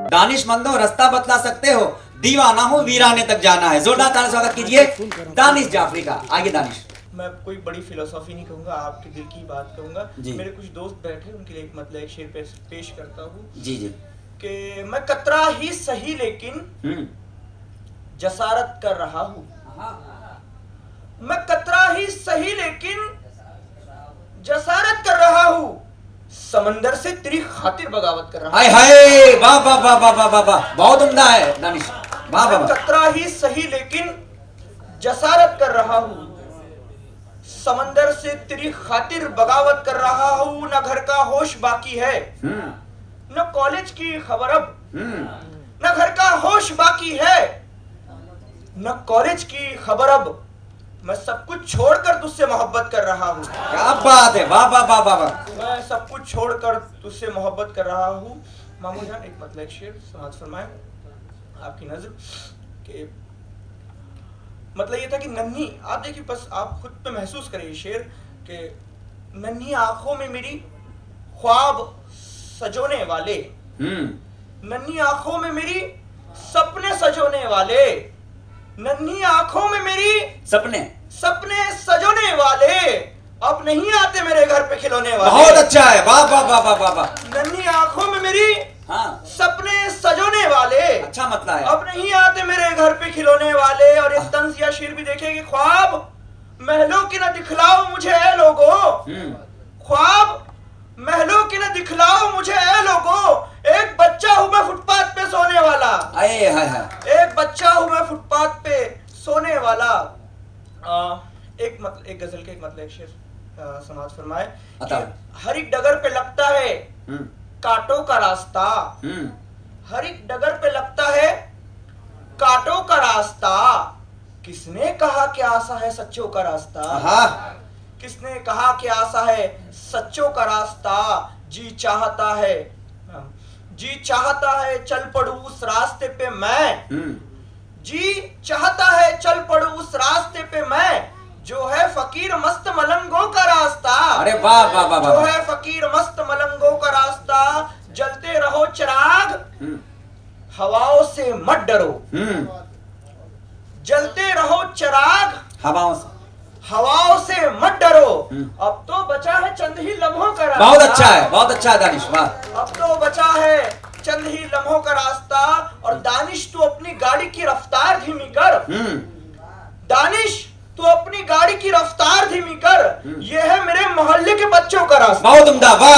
दानिशमंदो रास्ता बतला सकते हो, दीवाना हो वीराने तक जाना है। जोरदार ताली स्वागत कीजिए दानिश जाफरी का। आगे दानिश। मैं कोई बड़ी फिलोसॉफी नहीं कहूंगा, आपके दिल की बात कहूंगा। मेरे कुछ दोस्त बैठे, उनके लिए एक मतलब एक शेर पेश करता हूँ जी जी। कि मैं कतरा ही सही लेकिन जसारत कर रहा हूँ। मैं कतरा ही सही लेकिन जसारत कर रहा हूँ, समंदर से तेरी खातिर बगावत कर रहा हूँ। हाय हाय, वाह वाह वाह वाह वाह वाह, बहुत उम्दा है दानिश, वाह वाह। कतरा ही सही लेकिन जसारत कर रहा हूँ, समंदर से तेरी खातिर बगावत कर रहा हूँ। न घर का होश बाकी है, न कॉलेज की खबर अब, न घर का होश बाकी है, न कॉलेज की खबर अब। मैं सब कुछ छोड़कर तुझसे मोहब्बत कर रहा हूँ। क्या बात है, वाह वाह वाह वाह वाह। मैं सब कुछ छोड़कर तुझसे मोहब्बत कर रहा हूँ। मामू जान एक मतलब एक शेर समाज फरमाए आपकी नजर के मतलब ये था कि नन्ही, आप देखिए बस आप खुद पे महसूस करिए शेर के नन्ही आंखों में मेरी ख्वाब सजोने वाले, नन्ही आंखों में मेरी सपने सजोने वाले, नन्ही आंखों में मेरी सपने सजोने वाले, अब नहीं आते मेरे घर पे खिलौने वाले। बहुत अच्छा है, वाह वाह वाह वाह वाह वाह। नन्ही आंखों में मेरी सपने सजोने वाले, अच्छा मतलब है, अब नहीं आते मेरे घर पे खिलौने वाले। और एक तंज या शेर भी देखे कि ख्वाब महलों की न दिखलाओ मुझे ऐ लोगो, ख्वाब महलों की न दिखलाओ मुझे ऐ लोगो, एक बच्चा हूं मैं फुटपाथ पे सोने वाला। आए हाय हाय, एक बच्चा हूं मैं फुटपाथ पे सोने वाला। एक गजल के एक मतलब एक शेर समाज फरमाए कि हर एक डगर पे लगता है कांटों का रास्ता, हर एक डगर पे लगता है कांटों का रास्ता, किसने कहा कि आसा है सच्चों का रास्ता, किसने कहा कि आसा है सच्चों का रास्ता। जी चाहता है चल पड़ू उस रास्ते पे मैं, जी चाहता है चल पड़ू उस रास्ते पे मैं, जो है फकीर मस्त मलंगों का रास्ता। अरे वाह वाह वाह, जो है फकीर मस्त मलंगों का रास्ता। जलते रहो चिराग हवाओं से मत डरो, जलते रहो चिराग हवाओं से मत डरो, अब तो बचा है चंद ही लम्हों का रास्ता। बहुत अच्छा है, बहुत अच्छा है दानिश, वाह। अब तो बचा है चंद ही लम्हों का रास्ता। और दानिश तू अपनी गाड़ी की रफ्तार धीमी कर, दानिश तू अपनी गाड़ी की रफ्तार धीमी कर, ये है मेरे मोहल्ले के बच्चों का रास्ता। बहुत उम्दा, वाह।